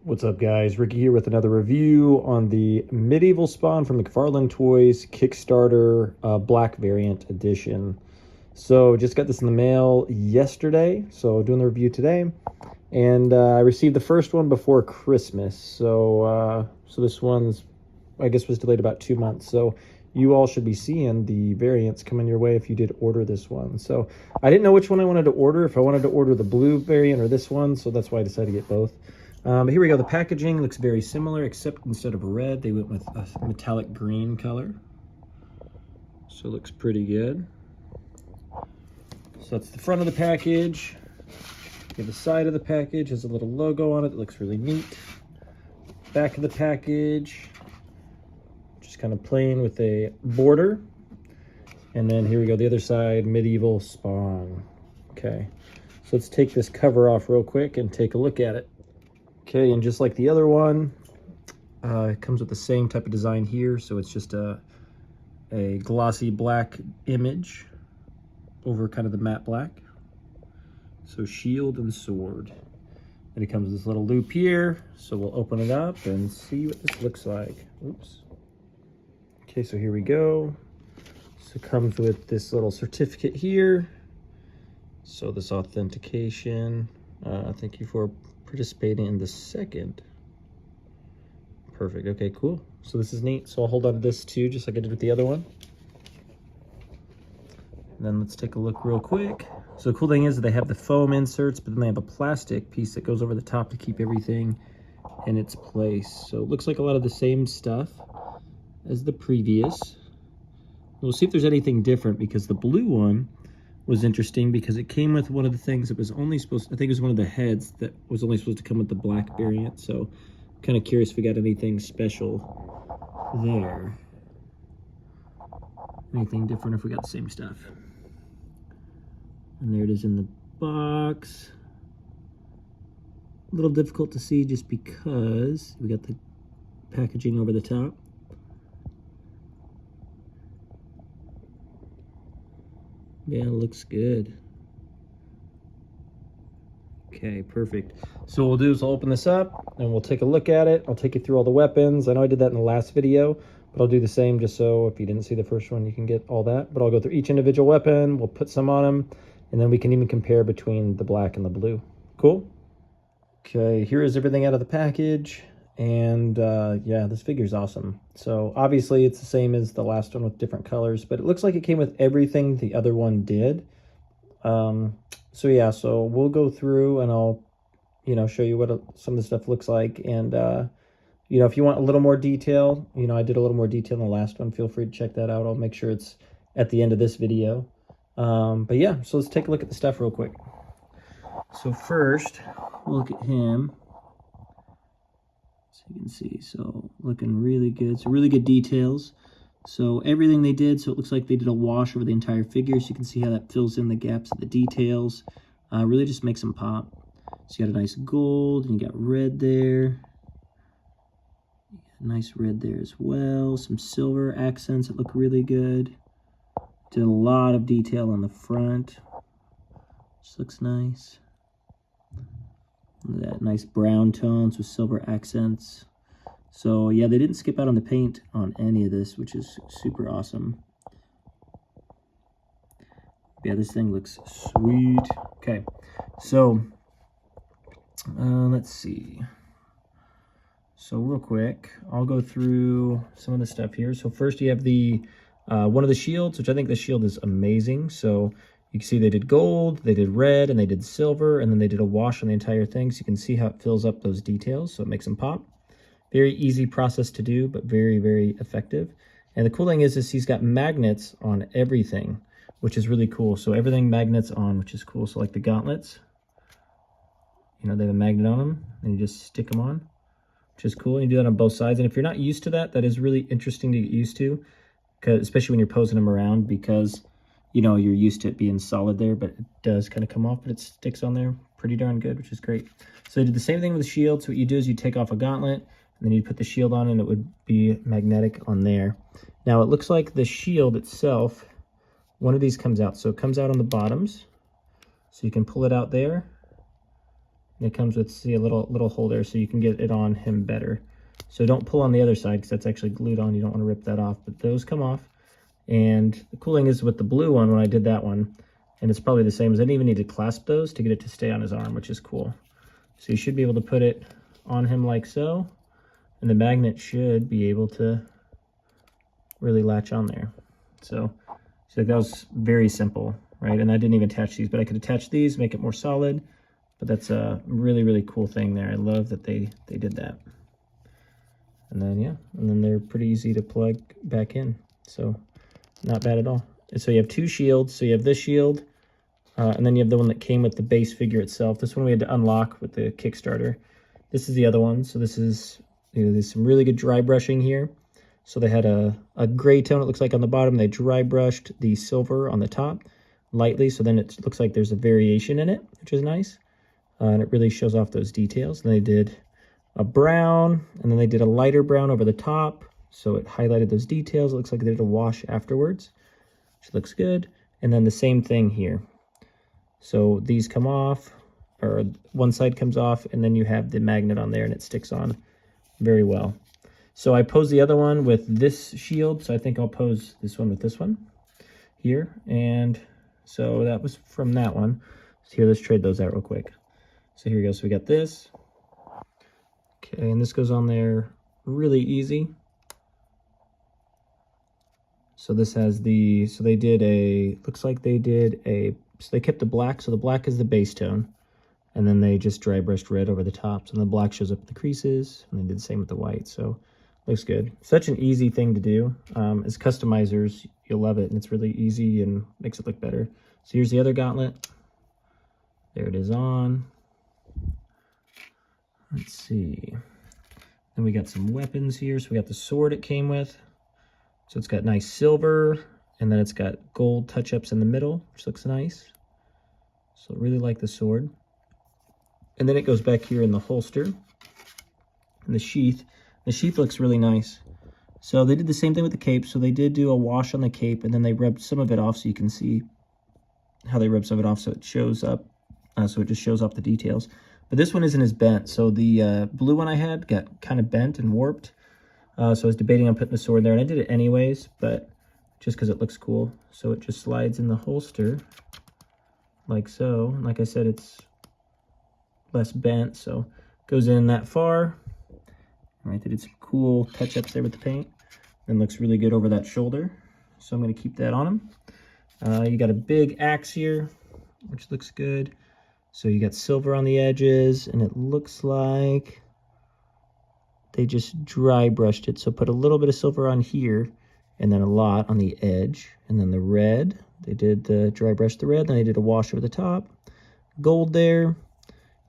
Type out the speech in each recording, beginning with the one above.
What's up, guys? Ricky here with another review on the Medieval Spawn from McFarlane Toys Kickstarter Black Variant Edition. So just got this in the mail yesterday, so doing the review today. And I received the first one before Christmas, so this one's, I guess, was delayed about 2 months. So you all should be seeing the variants coming your way if you did order this one. So I didn't know which one I wanted to order, if I wanted to order the blue variant or this one, so that's why I decided to get both. But here we go. The packaging looks very similar, except instead of red, they went with a metallic green color. So it looks pretty good. So that's the front of the package. The side of the package has a little logo on it that looks really neat. Back of the package, just kind of plain with a border. And then here we go, the other side, Medieval Spawn. Okay, so let's take this cover off real quick and take a look at it. Okay, and just like the other one, it comes with the same type of design here. So it's just a glossy black image over kind of the matte black. So shield and sword. And it comes with this little loop here. So we'll open it up and see what this looks like. Oops. Okay, so here we go. So it comes with this little certificate here. So this authentication. Thank you for participating in the second. Perfect. Okay, cool. So this is neat. So I'll hold on to this too, just like I did with the other one. And then let's take a look real quick. So the cool thing is that they have the foam inserts, but then they have a plastic piece that goes over the top to keep everything in its place. So it looks like a lot of the same stuff as the previous. We'll see if there's anything different, because the blue one was interesting because it came with one of the things that was only supposed to, I think it was one of the heads that was only supposed to come with the black variant. So I'm kind of curious if we got anything special there. Anything different if we got the same stuff. And there it is in the box. A little difficult to see just because we got the packaging over the top. Yeah, it looks good. Okay, perfect. So what we'll do is I'll open this up and we'll take a look at it. I'll take you through all the weapons. I know I did that in the last video, but I'll do the same just so if you didn't see the first one, you can get all that. But I'll go through each individual weapon. We'll put some on them, and then we can even compare between the black and the blue. Cool? Okay, here is everything out of the package. And yeah, this figure's awesome. So obviously it's the same as the last one with different colors, but it looks like it came with everything the other one did. So yeah, so we'll go through and I'll, show you what some of the stuff looks like. And, if you want a little more detail, I did a little more detail in the last one. Feel free to check that out. I'll make sure it's at the end of this video. But yeah, so let's take a look at the stuff real quick. So first, we'll look at him. So you can see, so looking really good. So really good details. So everything they did, so it looks like they did a wash over the entire figure. So you can see how that fills in the gaps of the details. Really just makes them pop. So you got a nice gold, and you got red there. Nice red there as well. Some silver accents that look really good. Did a lot of detail on the front. Just looks nice. Look at that, nice brown tones with silver accents. So yeah, they didn't skip out on the paint on any of this, which is super awesome. Yeah, this thing looks sweet. Okay, so let's see. So real quick, I'll go through some of the stuff here. So first you have the one of the shields, which I think the shield is amazing. So you can see they did gold, they did red, and they did silver, and then they did a wash on the entire thing. So you can see how it fills up those details, so it makes them pop. Very easy process to do, but very, very effective. And the cool thing is he's got magnets on everything, which is really cool. So everything magnets on, which is cool. So like the gauntlets, they have a magnet on them, and you just stick them on, which is cool. And you do that on both sides. And if you're not used to that, that is really interesting to get used to, especially when you're posing them around, because you're used to it being solid there, but it does kind of come off, but it sticks on there pretty darn good, which is great. So they did the same thing with the shield. So what you do is you take off a gauntlet, and then you put the shield on, and it would be magnetic on there. Now it looks like the shield itself, one of these comes out. So it comes out on the bottoms, so you can pull it out there, And it comes with, see, a little holder so you can get it on him better. So don't pull on the other side because that's actually glued on. You don't want to rip that off, but those come off. And the cool thing is with the blue one, when I did that one, and it's probably the same, is I didn't even need to clasp those to get it to stay on his arm, which is cool. So you should be able to put it on him like so, and the magnet should be able to really latch on there. So that was very simple, right? And I didn't even attach these, but I could attach these, make it more solid. But that's a really, really cool thing there. I love that they did that. And then, yeah, and then they're pretty easy to plug back in. So not bad at all. And so you have two shields. So you have this shield, and then you have the one that came with the base figure itself. This one we had to unlock with the Kickstarter. This is the other one. So this is, you know, there's some really good dry brushing here. So they had a gray tone, it looks like, on the bottom. They dry brushed the silver on the top lightly. So then it looks like there's a variation in it, which is nice. And it really shows off those details. And they did a brown, and then they did a lighter brown over the top. So it highlighted those details. It looks like they did a wash afterwards, which looks good. And then the same thing here. So these come off, or one side comes off, and then you have the magnet on there, and it sticks on very well. So I posed the other one with this shield, so I think I'll pose this one with this one here. And so that was from that one. So here, let's trade those out real quick. So here we go. So we got this. Okay, and this goes on there really easy. So this has the, so they did a, looks like they did a, so they kept the black. So the black is the base tone. And then they just dry brushed red over the top. So the black shows up at the creases. And they did the same with the white. So looks good. Such an easy thing to do. As customizers, you'll love it. And it's really easy and makes it look better. So here's the other gauntlet. There it is on. Let's see. Then we got some weapons here. So we got the sword it came with. So it's got nice silver, and then it's got gold touch-ups in the middle, which looks nice. So I really like the sword. And then it goes back here in the holster. And the sheath. The sheath looks really nice. So they did the same thing with the cape. So they did do a wash on the cape, and then they rubbed some of it off so you can see how they rubbed some of it off so it shows up. So it just shows off the details. But this one isn't as bent. So the blue one I had got kind of bent and warped. So I was debating on putting the sword there, and I did it anyways, but just because it looks cool. So it just slides in the holster like so. And like I said, it's less bent, so it goes in that far. All right, they did some cool touch-ups there with the paint, and looks really good over that shoulder. So I'm going to keep that on him. You got a big axe here, which looks good. So you got silver on the edges, and it looks like they just dry brushed it. So put a little bit of silver on here, and then a lot on the edge. And then the red, they did the dry brush the red, then they did a wash over the top. Gold there.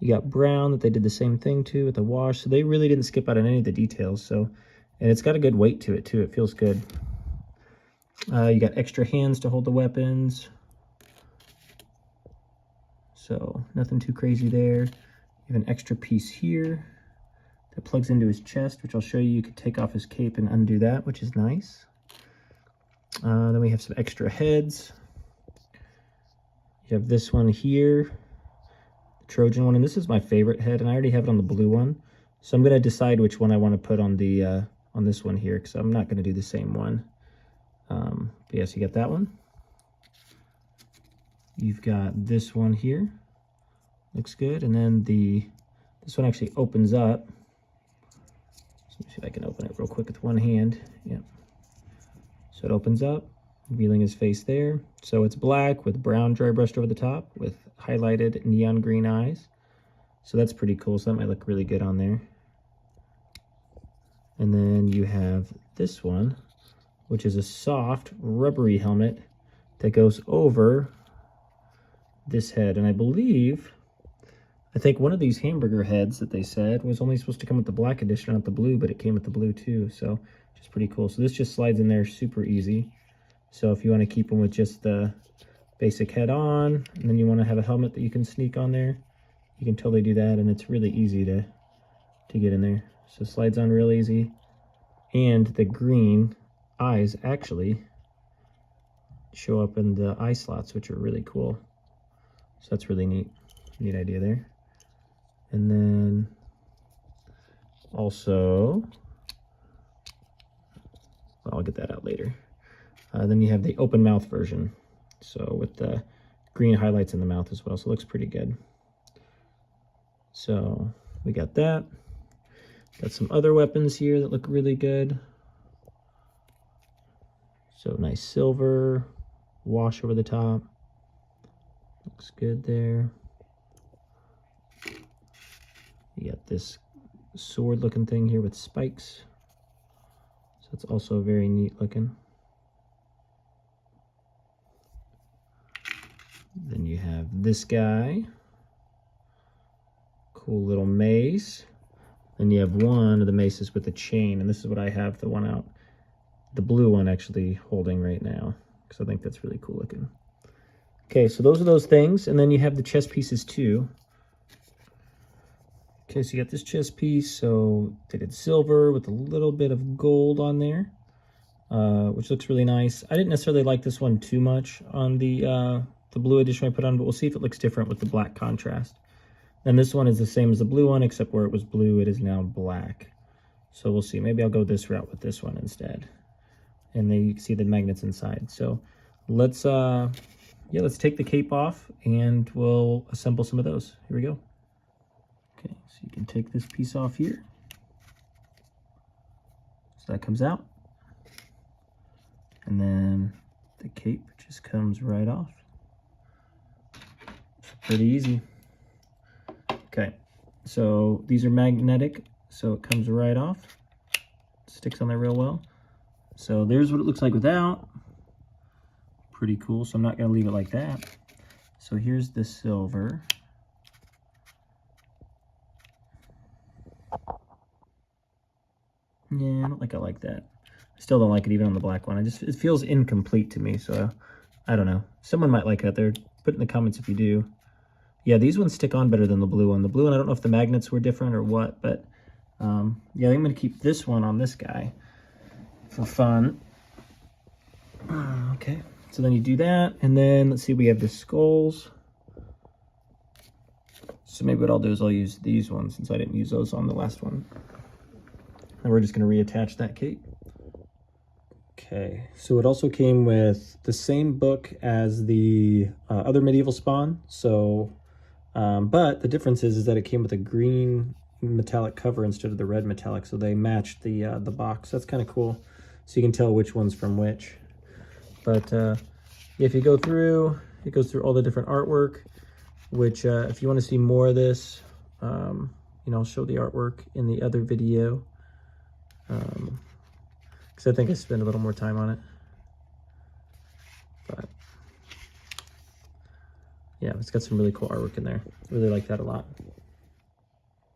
You got brown that they did the same thing too with the wash. So they really didn't skip out on any of the details. So, and it's got a good weight to it too. It feels good. You got extra hands to hold the weapons. So nothing too crazy there. You have an extra piece here that plugs into his chest, which I'll show you. You could take off his cape and undo that, which is nice. Then we have some extra heads. You have this one here, the Trojan one, and this is my favorite head, and I already have it on the blue one. So I'm going to decide which one I want to put on the on this one here, because I'm not going to do the same one. But yes, you got that one. You've got this one here. Looks good. And then this one actually opens up. So let me see if I can open it real quick with one hand. Yep. So it opens up, revealing his face there. So it's black with brown dry brushed over the top with highlighted neon green eyes. So that's pretty cool. So that might look really good on there. And then you have this one, which is a soft rubbery helmet that goes over this head. And I think one of these hamburger heads that they said was only supposed to come with the black edition, not the blue, but it came with the blue too. So just pretty cool. So this just slides in there super easy. So if you want to keep them with just the basic head on, and then you want to have a helmet that you can sneak on there, you can totally do that. And it's really easy to get in there. So it slides on real easy. And the green eyes actually show up in the eye slots, which are really cool. So that's really neat idea there. And then also, well, I'll get that out later. Then you have the open mouth version. So with the green highlights in the mouth as well. So it looks pretty good. So we got that. Got some other weapons here that look really good. So nice silver, wash over the top. Looks good there. You got this sword looking thing here with spikes. So it's also very neat looking. Then you have this guy. Cool little mace. Then you have one of the maces with the chain, and this is what I have the one out, the blue one actually holding right now, because I think that's really cool looking. Okay, so those are those things, and then you have the chess pieces too. Okay, so you got this chess piece, so they did silver with a little bit of gold on there, which looks really nice. I didn't necessarily like this one too much on the blue edition I put on, but we'll see if it looks different with the black contrast. And this one is the same as the blue one, except where it was blue, it is now black. So we'll see. Maybe I'll go this route with this one instead. And then you can see the magnets inside. So let's take the cape off and we'll assemble some of those. Here we go. Okay, so you can take this piece off here. So that comes out. And then the cape just comes right off. Pretty easy. Okay, so these are magnetic, so it comes right off. Sticks on there real well. So there's what it looks like without. Pretty cool, so I'm not gonna leave it like that. So here's the silver. Yeah, I don't think I like that. I still don't like it even on the black one. It feels incomplete to me, so I don't know. Someone might like it out there. Put it in the comments if you do. Yeah, these ones stick on better than the blue one. The blue one, I don't know if the magnets were different or what, but yeah, I'm gonna keep this one on this guy for fun. Okay, so then you do that, and then let's see, we have the skulls. So maybe what I'll do is I'll use these ones since I didn't use those on the last one. And we're just gonna reattach that cape. Okay, so it also came with the same book as the other Medieval Spawn. So, but the difference is that it came with a green metallic cover instead of the red metallic. So they matched the box. That's kind of cool. So you can tell which one's from which. But if you go through, it goes through all the different artwork, which if you want to see more of this, you know, I'll show the artwork in the other video. Because I think I spent a little more time on it. But yeah, it's got some really cool artwork in there. Really like that a lot.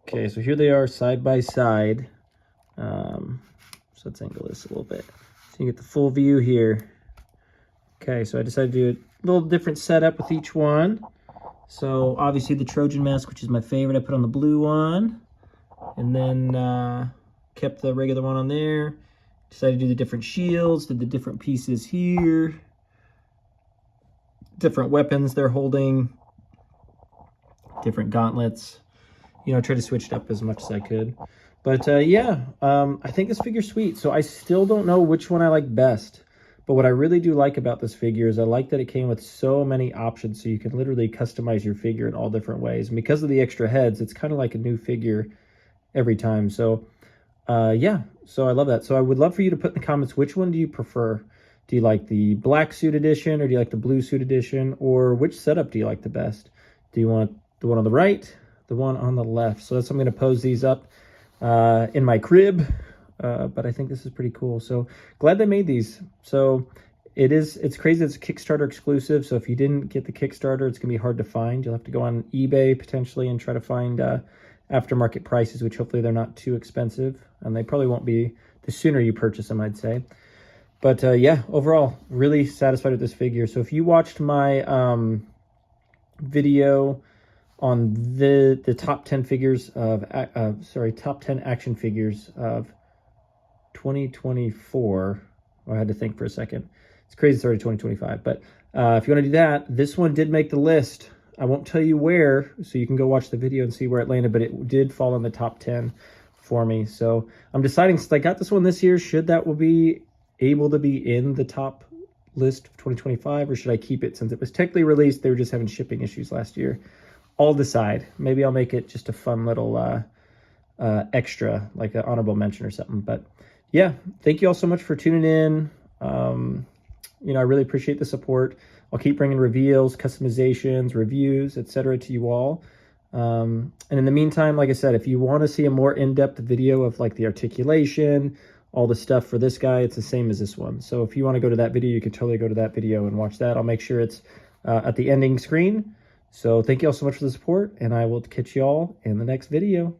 Okay, so here they are side by side. So let's angle this a little bit. So you get the full view here. Okay, so I decided to do a little different setup with each one. So obviously the Trojan mask, which is my favorite, I put on the blue one. And then kept the regular one on there. Decided to do the different shields, did the different pieces here. Different weapons they're holding. Different gauntlets. You know, try to switch it up as much as I could. But yeah, I think this figure's sweet. So I still don't know which one I like best. But what I really do like about this figure is I like that it came with so many options. So you can literally customize your figure in all different ways. And because of the extra heads, it's kind of like a new figure every time. So yeah, so I love that. So I would love for you to put in the comments, which one do you prefer? Do you like the black suit edition, or do you like the blue suit edition, or which setup do you like the best? Do you want the one on the right, the one on the left? So that's, I'm going to pose these up in my crib, but I think this is pretty cool. So glad they made these. So it's crazy. It's a Kickstarter exclusive. So if you didn't get the Kickstarter, it's going to be hard to find. You'll have to go on eBay potentially and try to find aftermarket prices, which hopefully they're not too expensive, and they probably won't be the sooner you purchase them, I'd say. But yeah, overall, really satisfied with this figure. So if you watched my video on the top 10 figures of, top 10 action figures of 2024, I had to think for a second. It's crazy it's already 2025, but if you want to do that, this one did make the list I won't tell you where, so you can go watch the video and see where it landed, but it did fall in the top 10 for me. So I'm deciding, since I got this one this year, should that will be able to be in the top list of 2025, or should I keep it since it was technically released? They were just having shipping issues last year. I'll decide. Maybe I'll make it just a fun little extra, like an honorable mention or something. But yeah, thank you all so much for tuning in. You know, I really appreciate the support. I'll keep bringing reveals, customizations, reviews, etc. to you all. And in the meantime, like I said, if you want to see a more in-depth video of like the articulation, all the stuff for this guy, it's the same as this one. So if you want to go to that video, you can totally go to that video and watch that. I'll make sure it's at the ending screen. So thank you all so much for the support, and I will catch you all in the next video.